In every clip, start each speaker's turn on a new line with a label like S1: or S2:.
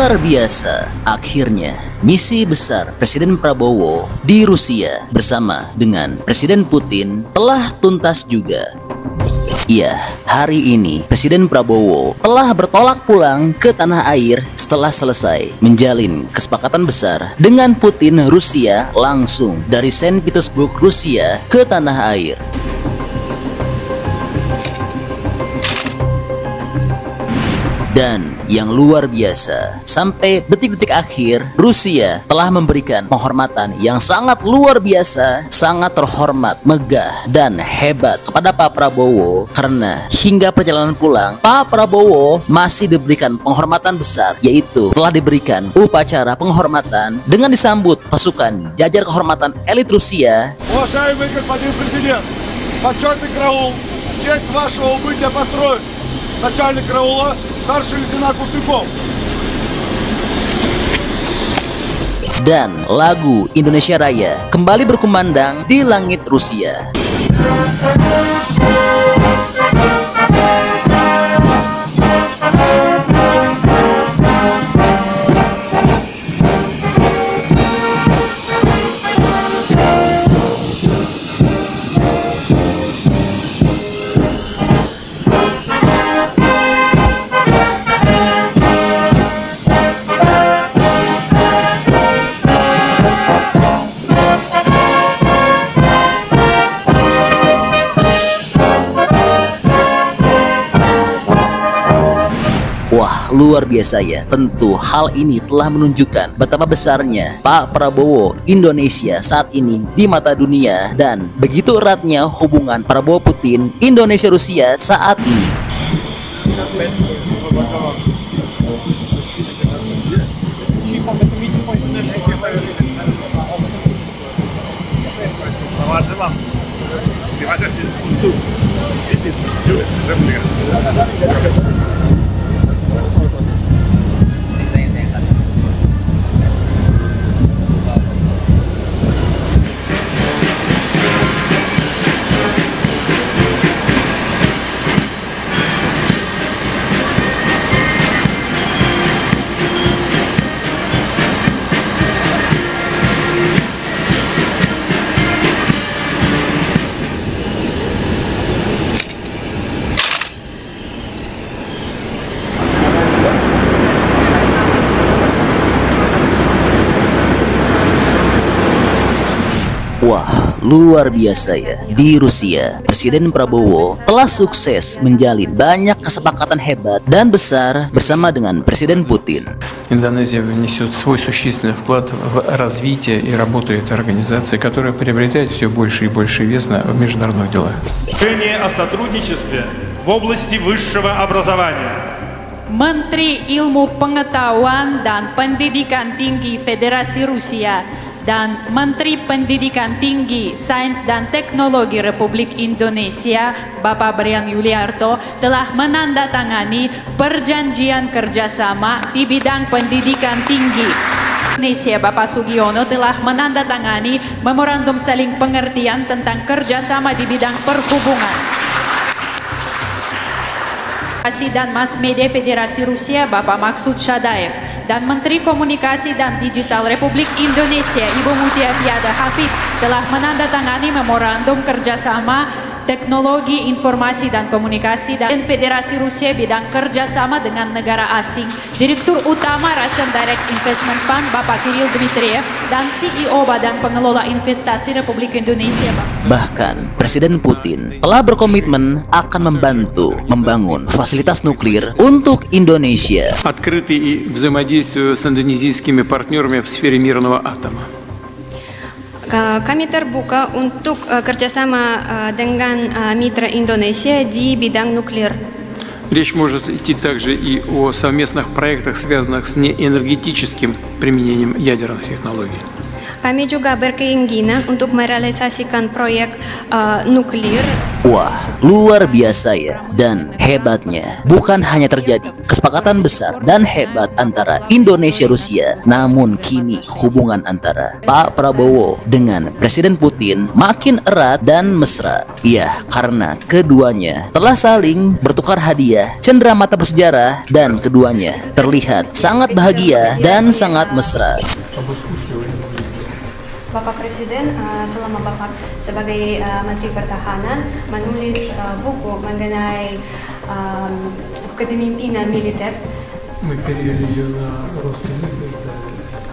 S1: Luar biasa, akhirnya misi besar Presiden Prabowo di Rusia bersama dengan Presiden Putin telah tuntas juga. Iya, hari ini Presiden Prabowo telah bertolak pulang ke tanah air setelah selesai menjalin kesepakatan besar dengan Putin Rusia langsung dari Saint Petersburg, Rusia ke tanah air. Dan yang luar biasa, sampai detik-detik akhir, Rusia telah memberikan penghormatan yang sangat luar biasa, sangat terhormat, megah, dan hebat kepada Pak Prabowo. Karena hingga perjalanan pulang, Pak Prabowo masih diberikan penghormatan besar, yaitu telah diberikan upacara penghormatan dengan disambut pasukan jajar kehormatan elit Rusia.
S2: Уважаемый господин президент, почетный караул, в честь вашего убытия построен начальник караула, старший лейтенант Устюков.
S1: Dan lagu Indonesia Raya kembali berkumandang di langit Rusia. Wah, luar biasa ya. Tentu hal ini telah menunjukkan betapa besarnya Pak Prabowo Indonesia saat ini di mata dunia dan begitu eratnya hubungan Prabowo Putin Indonesia Rusia saat ini. Wah, luar biasa ya. Di Rusia, Presiden Prabowo telah sukses menjalin banyak kesepakatan hebat dan besar bersama dengan Presiden Putin.
S3: Индонезия внесет свой существенный вклад в развитие и работу этой организации, которая приобретает все больше и больше вес в международных делах.
S4: Решение о сотрудничестве в области высшего образования.
S5: Menteri Ilmu Pengetahuan dan Pendidikan Tinggi Federasi Rusia dan Menteri Pendidikan Tinggi, Sains dan Teknologi Republik Indonesia, Bapak Brian Yuliarto, telah menandatangani perjanjian kerjasama di bidang pendidikan tinggi. Indonesia, Bapak Sugiono, telah menandatangani memorandum saling pengertian tentang kerjasama di bidang perhubungan. Dan Mass Media Federasi Rusia, Bapak Maksud Shadaev, dan Menteri Komunikasi dan Digital Republik Indonesia, Ibu Mutia Fiada Hafid, telah menandatangani memorandum kerjasama teknologi informasi dan komunikasi dan Federasi Rusia bidang kerjasama dengan negara asing. Direktur Utama Russian Direct Investment Fund, Bapak Kirill Dmitriev, dan CEO Badan Pengelola Investasi Republik Indonesia.
S1: Bahkan, Presiden Putin telah berkomitmen akan membantu membangun fasilitas nuklir untuk Indonesia.
S3: Открыты и взаимодействию с индонезийскими партнерами в сфере мирного атома.
S6: Kami terbuka untuk kerjasama dengan mitra Indonesia di bidang nuklir.
S3: Речь может идти также и о совместных проектах, связанных с неэнергетическим применением ядерных технологий.
S6: Kami juga berkeinginan untuk merealisasikan proyek nuklir.
S1: Wah, luar biasa ya. Dan hebatnya, bukan hanya terjadi kesepakatan besar dan hebat antara Indonesia Rusia, namun kini hubungan antara Pak Prabowo dengan Presiden Putin makin erat dan mesra. Iya, karena keduanya telah saling bertukar hadiah cenderamata bersejarah dan keduanya terlihat sangat bahagia dan sangat mesra.
S6: Bapak Presiden selama Bapak sebagai Menteri Pertahanan menulis buku mengenai kepemimpinan militer.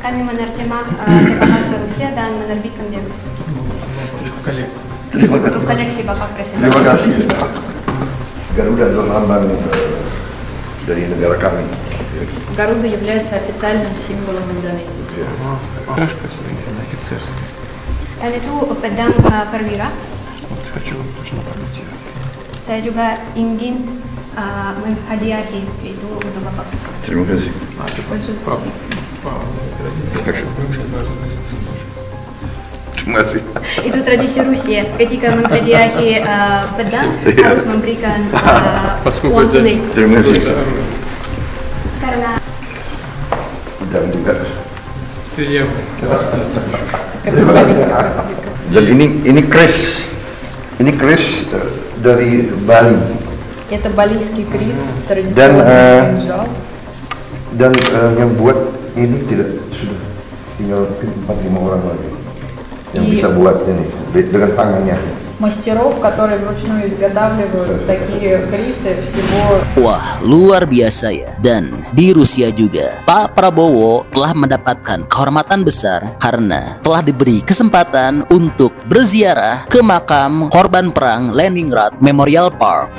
S6: Kami menerjemah ke bahasa Rusia dan menerbitkan di Rusia. Untuk koleksi Bapak Presiden.
S7: Terima kasih. Garuda adalah lambang dari negara kami.
S5: Garuda является официальным символом Индонезии.
S6: Dan itu pedang perwira. Saya juga ingin menghadiahi itu untuk Bapak.
S7: Terima kasih. Terima kasih.
S6: Itu tradisi Rusia. Ketika menghadiahi pedang harus memberikan uang tunai.
S7: Terima kasih.
S6: Karena
S7: Dan juga. Dan ini kris dari Bali.
S5: Это балийский криз,
S7: Dan
S5: традиционный кинжал.
S7: dan yang buat ini tidak sudah tinggal 4-5 orang lagi yang bisa buat ini dengan tangannya.
S5: Мастеров, которые вручную изготавливают такие крисы, всего.
S1: Wah, luar biasa ya. Dan di Rusia juga, Pak Prabowo telah mendapatkan kehormatan besar karena telah diberi kesempatan untuk berziarah ke makam korban perang Leningrad Memorial Park.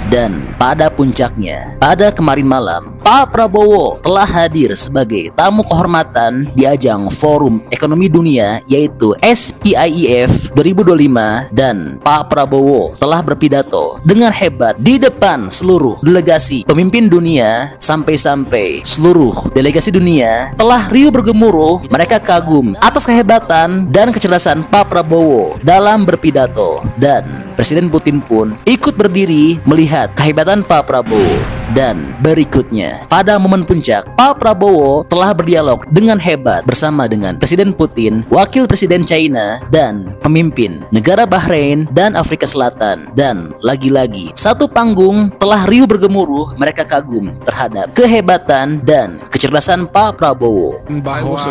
S1: Dan pada puncaknya, pada kemarin malam, Pak Prabowo telah hadir sebagai tamu kehormatan di ajang Forum Ekonomi Dunia yaitu SPIEF 2025 dan Pak Prabowo telah berpidato dengan hebat di depan seluruh delegasi pemimpin dunia sampai-sampai seluruh delegasi dunia telah riuh bergemuruh. Mereka kagum atas kehebatan dan kecerdasan Pak Prabowo dalam berpidato dan Presiden Putin pun ikut berdiri melihat kehebatan Pak Prabowo. Dan berikutnya, pada momen puncak, Pak Prabowo telah berdialog dengan hebat bersama dengan Presiden Putin, Wakil Presiden China, dan pemimpin negara Bahrain dan Afrika Selatan. Dan lagi-lagi, satu panggung telah riuh bergemuruh, mereka kagum terhadap kehebatan dan kecerdasan Pak Prabowo.
S8: Bahwa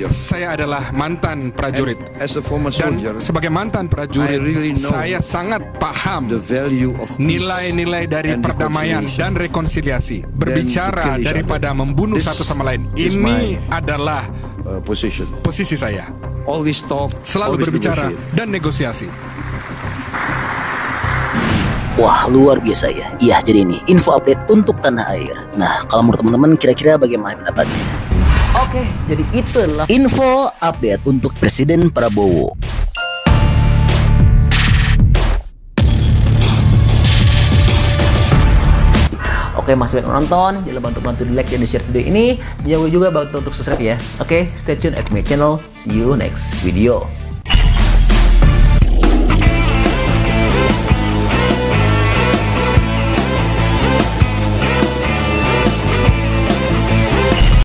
S8: saya adalah mantan prajurit dan sebagai mantan prajurit saya sangat paham nilai-nilai dari perdamaian dan rekonsiliasi, berbicara daripada membunuh satu sama lain. Ini adalah posisi saya. Selalu berbicara dan negosiasi.
S1: Wah, luar biasa ya. Iya, jadi ini info update untuk tanah air. Nah, kalau menurut teman-teman kira-kira bagaimana pendapatnya? Oke, jadi itulah info update untuk Presiden Prabowo. Oke, masih banyak menonton, jangan lupa untuk bantu di like dan di share video ini. Jangan lupa juga bantu untuk subscribe ya. Oke, stay tune at my channel. See you next video.